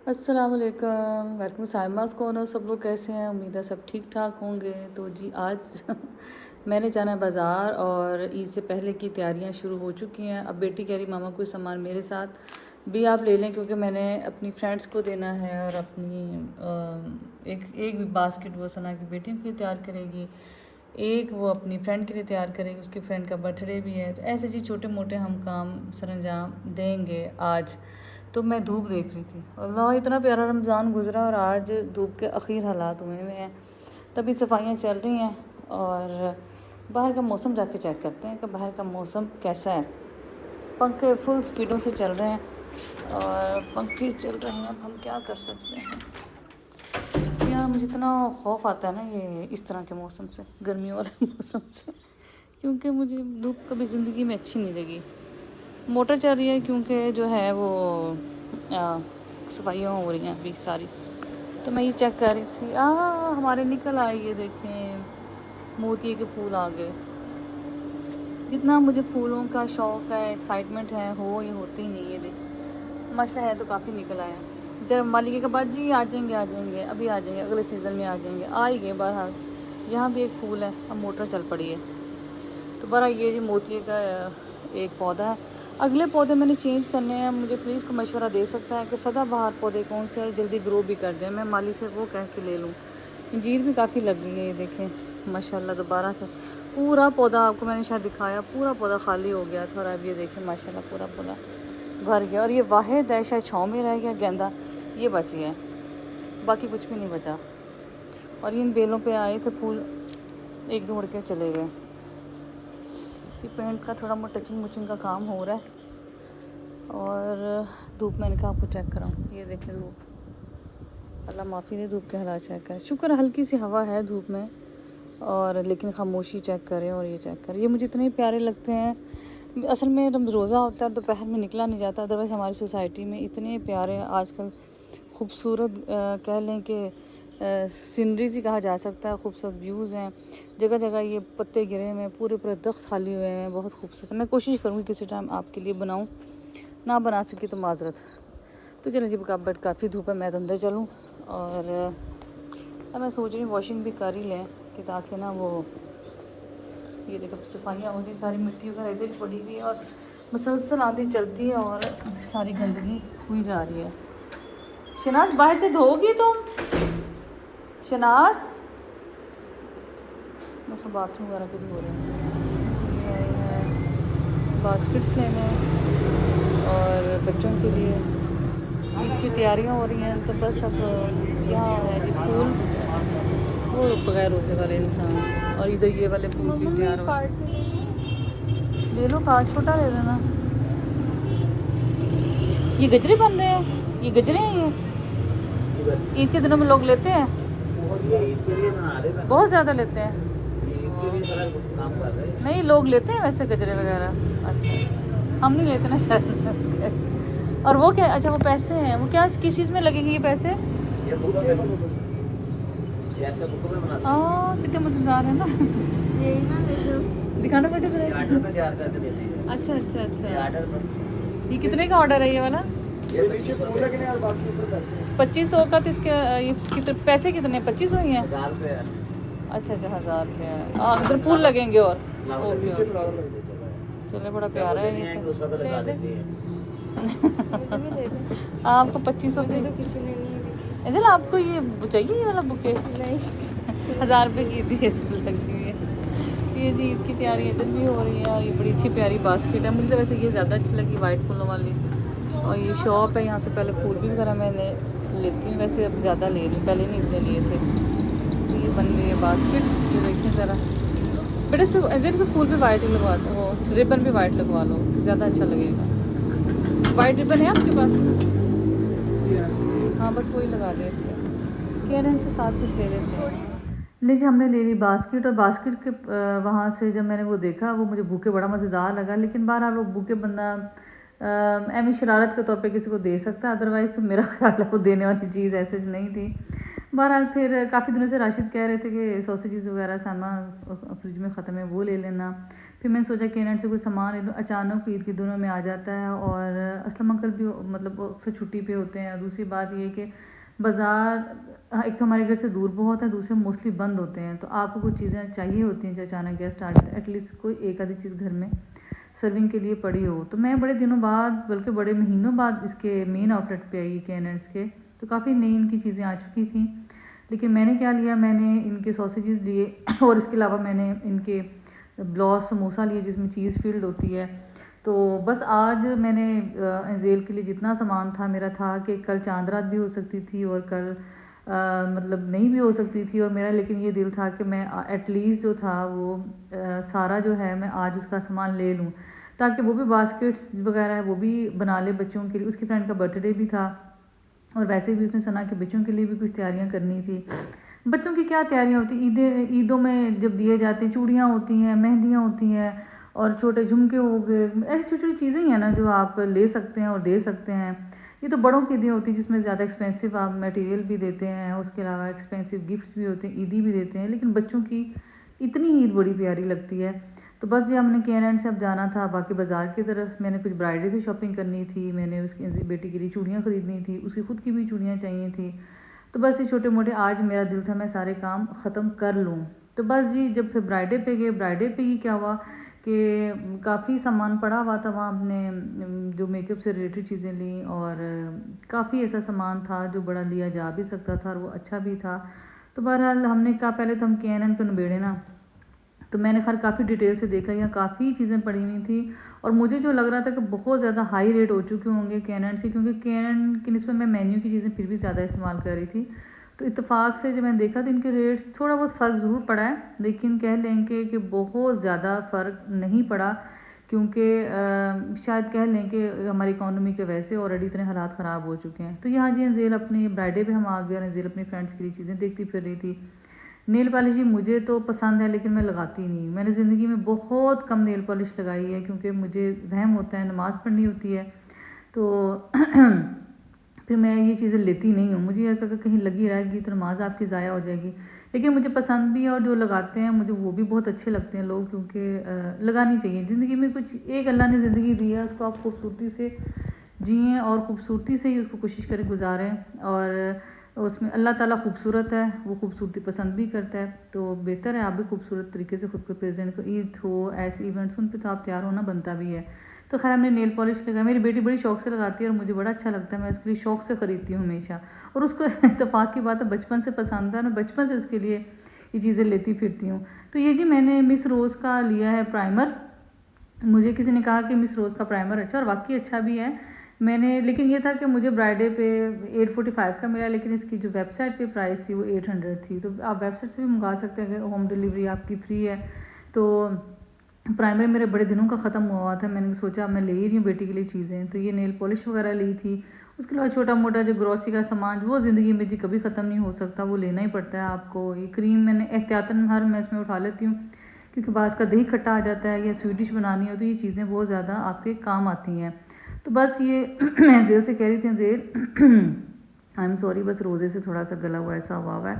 अस्सलाम वालेकुम, वेलकम साइमास। कौन हो सब लोग, कैसे हैं? उम्मीद है सब ठीक ठाक होंगे। तो जी आज मैंने जाना है बाज़ार और ईद से पहले की तैयारियां शुरू हो चुकी हैं। अब बेटी कह रही मामा कोई सामान मेरे साथ भी आप ले लें, क्योंकि मैंने अपनी फ्रेंड्स को देना है और अपनी एक भी बास्केट वो सना की बेटी के लिए तैयार करेगी, एक वो अपनी फ्रेंड के लिए तैयार करेगी, उसकी फ्रेंड का बर्थडे भी है। तो ऐसे जी छोटे मोटे हम काम सरंजाम देंगे आज। तो मैं धूप देख रही थी, अल्लाह इतना प्यारा रमज़ान गुजरा और आज धूप के आखिर हालात हुए हुए हैं। तभी सफाइयाँ चल रही हैं और बाहर का मौसम जाके चेक करते हैं कि बाहर का मौसम कैसा है। पंखे फुल स्पीडों से चल रहे हैं और पंखे चल रहे हैं, अब हम क्या कर सकते हैं यार। मुझे इतना खौफ आता है ना ये इस तरह के मौसम से, गर्मियों वाले मौसम से, क्योंकि मुझे धूप कभी ज़िंदगी में अच्छी नहीं लगी। मोटर चल रही है क्योंकि जो है वो सफाइयाँ हो रही हैं अभी सारी। तो मैं ये चेक कर रही थी, हमारे निकल आए, ये देखें मोती के फूल आ गए। जितना मुझे फूलों का शौक़ है, एक्साइटमेंट है, हो ये होती ही नहीं है। देख मसला है तो काफ़ी निकल आया। जब मालिक के बाद जी आ जाएंगे अभी आ जाएंगे, अगले सीज़न में आ जाएंगे, आ ही गए बहरहाल। यहाँ भी एक फूल है, अब मोटर चल पड़ी है। तो बहरहाल ये जो मोती का एक पौधा है। अगले पौधे मैंने चेंज करने हैं, मुझे प्लीज़ को मशवरा दे सकता है कि सदाबहार पौधे कौन से और जल्दी ग्रो भी कर जाए, मैं माली से वो कह के ले लूँ। अंजीर भी काफ़ी लग गई है, ये देखें माशाल्लाह। दोबारा से पूरा पौधा, आपको मैंने शायद दिखाया, पूरा पौधा खाली हो गया था और अब ये देखें माशाल्लाह पूरा पौधा भर गया। और ये वाहिद है, शायद छाँव में रह गया गेंदा, ये बच गया है, बाकी कुछ भी नहीं बचा। और इन बेलों पे आए थे फूल, एक दो उड़ के चले गए। ये पेंट का थोड़ा बहुत टचिंग मुचिंग का काम हो रहा है। और धूप मैंने कहा आपको चेक कराऊँ, ये देखें धूप, अल्लाह माफ़ी दे, धूप के हालात चेक करें। शुक्र हल्की सी हवा है धूप में, और लेकिन खामोशी चेक करें। और ये चेक करें, ये मुझे इतने प्यारे लगते हैं। असल में रोज़ा होता है, दोपहर में निकला नहीं जाता, अदरवाइज़ हमारी सोसाइटी में इतने प्यारे आजकल खूबसूरत कह लें कि सीनरीज ही कहा जा सकता है, खूबसूरत व्यूज़ हैं जगह जगह। ये पत्ते गिरे हुए हैं, पूरे पूरे दख्त खाली हुए हैं, बहुत खूबसूरत। मैं कोशिश करूँगी किसी टाइम आपके लिए बनाऊँ, ना बना सकी तो माजरत। तो चलें जी, बट काफ़ी धूप है, मैं तो अंदर चलूँ। और अब मैं सोच रही हूँ वॉशिंग भी कर ही लें कि ताकि ना वो, ये देखो सफाइयाँ हो गई, सारी मिट्टी वगैरह इधर ही पड़ी हुई है और मुसलसल आंधी चलती है और सारी गंदगी हुई जा रही है। शनाज बाहर से धोगी तुम? शनाज मतलब बाथरूम वगैरह के भी हो रहे हैं। बास्केट्स लेने और बच्चों के लिए ईद की तैयारियां हो रही हैं। तो बस अब यहाँ है जी फूल, वो बगैर रोज़े वाले इंसान, और इधर ये वाले फूल भी तैयार हो। ले लो कार्ड, छोटा ले लेना। ये गजरे बन रहे हैं, ये गजरे हैं ये ईद के दिनों में लोग लेते हैं, बहुत ज़्यादा लेते हैं। नहीं लोग लेते हैं वैसे गजरे वगैरह। अच्छा हम नहीं लेते ना शायद। और वो क्या, अच्छा वो पैसे हैं, वो क्या किस चीज़ में लगेंगे ये पैसे? कितने मज़ेदार है ना। दिखाना बेटे जरा। अच्छा अच्छा अच्छा, ये कितने का ऑर्डर है ये वाला? 2500 का। तो इसके ये कितने पैसे, कितने 2500 ही हैं? अच्छा अच्छा 1000 रुपये है। अंदर फूल लगेंगे और ओके। चले बड़ा प्यारा है ये तो। आपको 2500 की तो किसी ने नहीं दी। आपको ये चाहिए ये वाला बुके? नहीं 1000 रुपये की दी है, फूल लगी हुई है। ये जी ईद की तैयारी इधर भी हो रही है और ये बड़ी अच्छी प्यारी बास्केट है। मुझे तो वैसे ये ज़्यादा अच्छी लगी, वाइट फूलों वाली। और ये शॉप है, यहाँ से पहले फूल भी वगैरह मैंने लेती हूँ, वैसे अब ज़्यादा ले रही हूँ, पहले नहीं इतने लिए थे। तो ये बन गई है बास्केट, ये देखिए ज़रा बेटा, इसमें ऐसे फूल भी वाइट ही लगवा दो, वो रिबन भी वाइट लगवा लो, ज़्यादा अच्छा लगेगा। वाइट रिबन है आपके पास? हाँ बस वही लगा दें इस पर, कह रहे हैं इनसे साथ कुछ ले लेते हैं। लीजिए हमने ले ली बास्केट, और बास्केट के वहाँ से जब मैंने वो देखा, वो मुझे बुके बड़ा मज़ेदार लगा। लेकिन बहरहाल वो बुके बंदा एमी शरारत के तौर पे किसी को दे सकता है, अदरवाइज़ तो मेरा ख्याल है वो देने वाली चीज़ ऐसे नहीं थी। बहरहाल फिर काफ़ी दिनों से राशिद कह रहे थे कि सॉसेजेस वगैरह सामा फ्रिज में ख़त्म है, वो ले लेना। फिर मैंने सोचा कैनेडा से कोई सामान ले लूँ। अचानक ईद के दिनों में आ जाता है और असलम अंकल भी मतलब अक्सर छुट्टी पे होते हैं। दूसरी बात ये कि बाज़ार एक तो हमारे घर से दूर बहुत है, दूसरे मोस्टली बंद होते हैं, तो आपको कुछ चीज़ें चाहिए होती हैं जो अचानक गेस्ट आ जाते हैं, एटलीस्ट कोई एक आधी चीज़ घर में सर्विंग के लिए पड़ी हो। तो मैं बड़े दिनों बाद, बल्कि बड़े महीनों बाद इसके मेन आउटलेट पे आई कैनेड्स के, तो काफ़ी नई इनकी चीज़ें आ चुकी थी। लेकिन मैंने क्या लिया, मैंने इनके सॉसेजेस लिए और इसके अलावा मैंने इनके ब्लॉस समोसा लिए जिसमें चीज़ फील्ड होती है। तो बस आज मैंने अंजेल के लिए जितना सामान था मेरा था कि कल चांद रात भी हो सकती थी और कल मतलब नहीं भी हो सकती थी, और मेरा लेकिन ये दिल था कि मैं एटलीस्ट जो था वो सारा जो है मैं आज उसका सामान ले लूँ, ताकि वो भी बास्केट्स वगैरह वो भी बना ले बच्चों के लिए। उसकी फ्रेंड का बर्थडे भी था और वैसे भी उसने सना के बच्चों के लिए भी कुछ तैयारियां करनी थी। बच्चों की क्या तैयारियां होती, ईदों में जब दिए जाते हैं चूड़ियाँ होती हैं, मेहंदियाँ होती हैं और छोटे झुमके हो गए, ऐसी छोटी छोटी चीज़ें ही हैं ना जो आप ले सकते हैं और दे सकते हैं। ये तो बड़ों की ईदें होती हैं जिसमें ज़्यादा एक्सपेंसिव आप मटेरियल भी देते हैं, उसके अलावा एक्सपेंसिव गिफ्ट्स भी होते हैं, ईदी भी देते हैं, लेकिन बच्चों की इतनी ईद बड़ी प्यारी लगती है। तो बस ये हमने कैनेडा से अब जाना था बाकी बाज़ार की तरफ। मैंने कुछ ब्राइडल से शॉपिंग करनी थी, मैंने उसकी बेटी के लिए चूड़ियाँ ख़रीदनी थी, उसकी ख़ुद की भी चूड़ियाँ चाहिए थी। तो बस ये छोटे मोटे आज मेरा दिल था मैं सारे काम ख़त्म कर लूँ। तो बस जी जब फिर ब्राइडे पे गए, ब्राइडे पे ही क्या हुआ कि काफ़ी सामान पड़ा हुआ था वहाँ, हमने जो मेकअप से रिलेटेड चीज़ें ली और काफ़ी ऐसा सामान था जो बड़ा लिया जा भी सकता था और वो अच्छा भी था। तो बहरहाल हमने कहा पहले तो हम कैनेडा को निबेड़े ना, तो मैंने खैर काफ़ी डिटेल से देखा, यहाँ काफ़ी चीज़ें पड़ी हुई थी और मुझे जो लग रहा था कि बहुत ज़्यादा हाई रेट हो चुके होंगे कैनेडा से, क्योंकि कैनेडा की निस्बत मैं मेन्यू की चीज़ें फिर भी ज़्यादा इस्तेमाल कर रही थी। तो इत्तेफाक से जब मैंने देखा तो इनके रेट्स थोड़ा बहुत फ़र्क ज़रूर पड़ा है, लेकिन कह लेंगे कि बहुत ज़्यादा फ़र्क नहीं पड़ा, क्योंकि शायद कह लें कि हमारी इकॉनमी के वैसे ऑलरेडी इतने हालात ख़राब हो चुके हैं। तो यहाँ जी अंजेल अपने ब्राइडे पे हम आ गए और अंजेल अपनी फ्रेंड्स के लिए चीज़ें देखती फिर रही थी। नेल पॉलिश जी मुझे तो पसंद है लेकिन मैं लगाती नहीं, मैंने ज़िंदगी में बहुत कम नेल पॉलिश लगाई है, क्योंकि मुझे वहम होता है नमाज़ पढ़नी होती है तो फिर मैं ये चीज़ें लेती नहीं हूँ। मुझे यह कहीं लगी रहेगी तो नमाज आपकी ज़ाया हो जाएगी, लेकिन मुझे पसंद भी है और जो लगाते हैं मुझे वो भी बहुत अच्छे लगते हैं लोग, क्योंकि लगानी चाहिए। ज़िंदगी में कुछ एक अल्लाह ने ज़िंदगी दी है, उसको आप खूबसूरती से जिएँ और खूबसूरती से ही उसको कोशिश करें गुजारें। और उसमें अल्लाह ताला खूबसूरत है, वो खूबसूरती पसंद भी करता है, तो बेहतर है आप भी खूबसूरत तरीके से ख़ुद को प्रेजेंट करो। ईद हो ऐसे इवेंट्स उन पे तो आप तैयार होना बनता भी है। तो खैर हमने नेल पॉलिश लगाया, मेरी बेटी बड़ी शौक से लगाती है और मुझे बड़ा अच्छा लगता है, मैं उसके लिए शौक से ख़रीदती हूँ हमेशा। और उसको इत्तेफाक की बात है बचपन से पसंद है, मैं बचपन से उसके लिए ये चीज़ें लेती फिरती हूँ। तो ये जी मैंने मिस रोज़ का लिया है प्राइमर। मुझे किसी ने कहा कि मिस रोज़ का प्राइमर अच्छा, और वाकई अच्छा भी है। मैंने लेकिन ये था कि मुझे ब्राइडे पे 845 का मिला, लेकिन इसकी जो वेबसाइट पे प्राइस थी वो 800 थी। तो आप वेबसाइट से भी मंगा सकते हैं, होम डिलीवरी आपकी फ्री है। तो प्राइमर मेरे बड़े दिनों का ख़त्म हुआ था, मैंने सोचा मैं ले ही रही हूँ बेटी के लिए चीज़ें, तो ये नेल पॉलिश वगैरह ली थी। उसके अलावा छोटा मोटा जो ग्रॉसरी का सामान वो ज़िंदगी में जी कभी ख़त्म नहीं हो सकता, वो लेना ही पड़ता है आपको। ये क्रीम मैंने एहतियातन हर मैस में उठा लेती हूँ, क्योंकि बाज़ का दही खट्टा आ जाता है या स्वीट डिश बनानी हो तो ये चीज़ें बहुत ज़्यादा आपके काम आती हैं। तो बस ये मैं जेल से कह रही थी, जेल आई एम सॉरी, बस रोज़े से थोड़ा सा गला हुआ ऐसा हुआ है।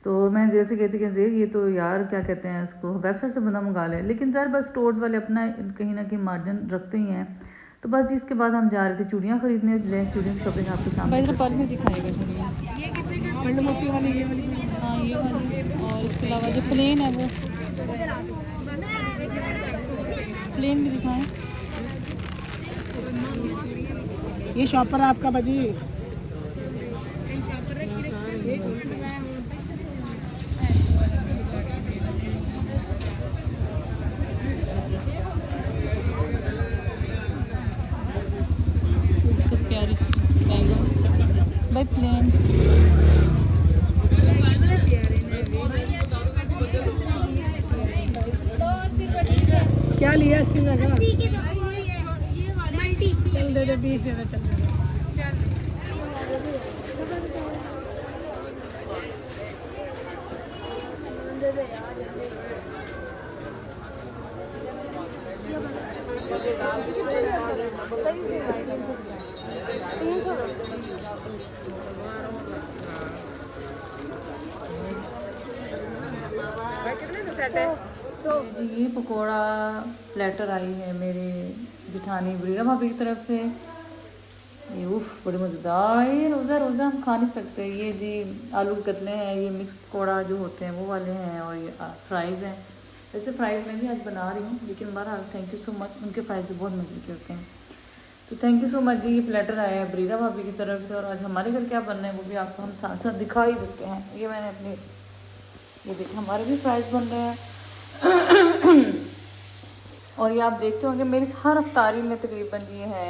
तो मैं जेल से कहती कि जेल ये तो यार क्या कहते हैं इसको, वेबसाइट से बंदा मंगा ले, लेकिन ज़रा बस स्टोर्स वाले अपना कहीं ना कहीं मार्जिन रखते ही हैं। तो बस इसके बाद हम जा रहे थे चूड़ियाँ ख़रीदने, चूड़ियों की शॉपिंग आपके सामने दिखाएगा चूड़ियाँ। हाँ ये और इसके अलावा जो प्लेन है वो प्लेन भी दिखाएँ। ये शॉपर आपका बजी बाय प्लेन। क्या लिया 80 में का? चल दे 20 दे चल। जी ये पकोड़ा प्लेटर आई है मेरे जिठानी ब्रीरा भाभी की तरफ से। ये उफ बड़े मज़ेदार है। ये रोज़ा रोज़ा हम खा नहीं सकते। ये जी आलू के कतले हैं, ये मिक्स पकौड़ा जो होते हैं वो वाले हैं, और ये फ्राइज़ हैं। वैसे फ्राइज़ मैं भी आज बना रही हूँ, लेकिन बहरहाल थैंक यू सो मच। उनके फ्राइज़ बहुत मज़े के होते हैं, तो थैंक यू सो मच जी। ये प्लेटर आया है ब्रीरा भाभी की तरफ से, और आज हमारे घर क्या बन रहा है वो भी आपको हम साथ साथ दिखा ही देते हैं। ये मैंने अपने ये देखें हमारे भी फ्राइज़ बन रहे हैं। और ये आप देखते होंगे मेरी हर अफ्तारी में तकरीबन ये है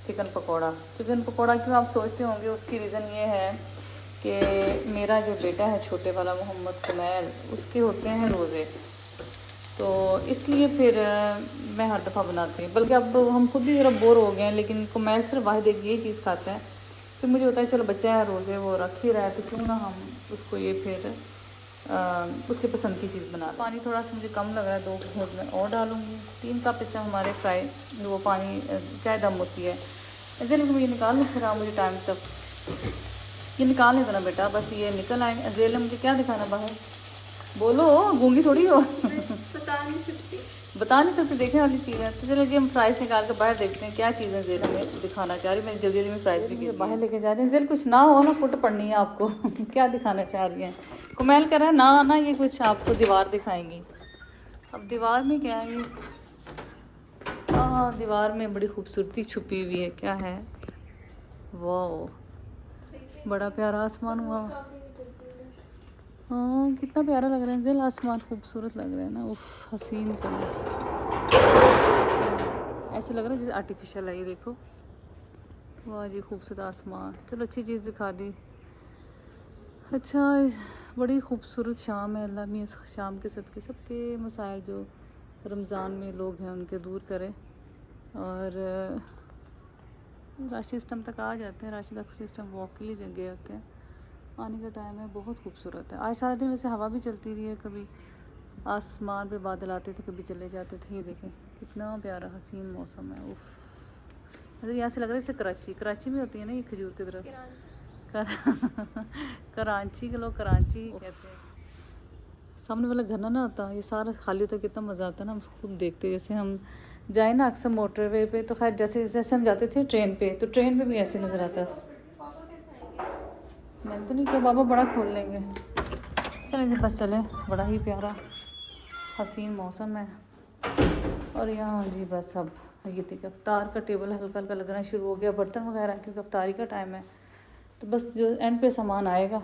चिकन पकोड़ा। चिकन पकोड़ा क्यों आप सोचते होंगे, उसकी रीज़न ये है कि मेरा जो बेटा है छोटे वाला मोहम्मद कुमैल, उसके होते हैं रोज़े, तो इसलिए फिर मैं हर दफ़ा बनाती हूँ। बल्कि अब हम खुद भी ज़रा बोर हो गए हैं, लेकिन कुमैल सिर्फ वाहिद एक ये चीज़ खाता है। फिर मुझे होता है चलो बच्चा है रोज़े, वो रख ही रहा है, तो क्यों ना हम उसको ये फिर उसके पसंद की चीज़ बना। पानी थोड़ा सा मुझे कम लग रहा है, 2 घूंट में और डालूँगी। 3 कप इस टाइम हमारे फ्राई वो पानी चाय दम होती है। ऐसे लेकिन मुझे निकाल लो, फिर आप मुझे टाइम तक ये निकाल नहीं देना बेटा, बस ये निकल आए। अजेल ने मुझे क्या दिखाना बाहर, बोलो, गूंगी थोड़ी हो। बता नहीं सकती देखने वाली चीज़ है। तो चलो जी हम फ्राइज़ निकाल कर बाहर देखते हैं क्या चीज़ें जेल हमें दिखाना चाह रही है। मैं जल्दी जल्दी में फ्राइज़ भी बाहर लेके जा रही हैं। जेल कुछ ना हो ना फुट पड़नी है आपको। क्या दिखाना चाह रही हैं, कुमैल कर रहा है ना ना ये कुछ आपको दीवार दिखाएंगी। अब दीवार में क्या है, ये हाँ दीवार में बड़ी खूबसूरती छुपी हुई है। क्या है, वाह बड़ा प्यारा आसमान हुआ। हाँ कितना प्यारा लग रहा है जेल, आसमान खूबसूरत लग रहा है ना, उफ हसीन कलर। ऐसे लग रहा है जैसे आर्टिफिशियल है। ये देखो वाह जी खूबसूरत आसमान। चलो अच्छी चीज़ दिखा दी। अच्छा बड़ी खूबसूरत शाम है। अल्लाह मी इस शाम के सदके सबके मसाइल जो रमज़ान में लोग हैं उनके दूर करें, और राशि इस टाइम तक आ जाते हैं। राशिद अक्सर इस टाइम वॉक के लिए जगह होते हैं, आने का टाइम है। बहुत खूबसूरत है। आज सारा दिन वैसे हवा भी चलती रही है, कभी आसमान पे बादल आते थे कभी चले जाते थे। ये देखें कितना प्यारा हसीन मौसम है। उफ मतलब यहाँ से लग रहा है जैसे कराची में होती है ना ये खजूर की तरफ। कराची के लोग कराची ही कहते हैं। सामने वाला घर ना होता, ये सारा खाली होता, कितना मज़ा आता है ना। हम खुद देखते जैसे हम जाए ना अक्सर मोटरवे पे, तो खैर जैसे जैसे हम जाते थे ट्रेन पे, तो ट्रेन पे भी ऐसे नज़र आता था। मैंने तो नहीं किया, बाबा बड़ा खोल लेंगे। चलें जी बस चलें, बड़ा ही प्यारा हसीन मौसम है। और यहाँ जी बस अब ये देखिए अफ्तार का टेबल हल्का हल्का लगना शुरू हो गया, बर्तन वगैरह, क्योंकि अफ्तारी का टाइम है। तो बस जो एंड पे सामान आएगा,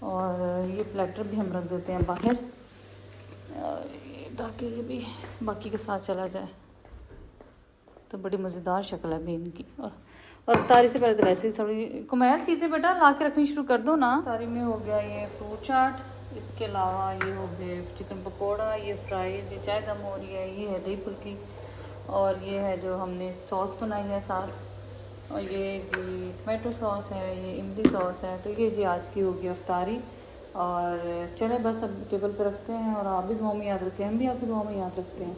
और ये प्लेटर भी हम रख देते हैं बाहर, ताकि ये भी बाकी के साथ चला जाए। तो बड़ी मज़ेदार शक्ल है भी इनकी। और अफ्तारी से पहले तो वैसे ही थोड़ी कुमैल चीज़ें बेटा ला के रखनी शुरू कर दो ना। अफ्तारी में हो गया ये फ्रूट चाट, इसके अलावा ये हो गए चिकन पकोड़ा, ये फ्राइज़, ये चाय दम हो रही है, ये है दही फुल्की, और ये है जो हमने सॉस बनाई है साथ, और ये जी टमाटो सॉस है, ये इमली सॉस है। तो ये जी आज की होगी अफ्तारी। और चले बस अब टेबल पे रखते हैं, और आप भी दुआ में याद रखते हैं, हम भी आपकी दुआ में याद रखते हैं।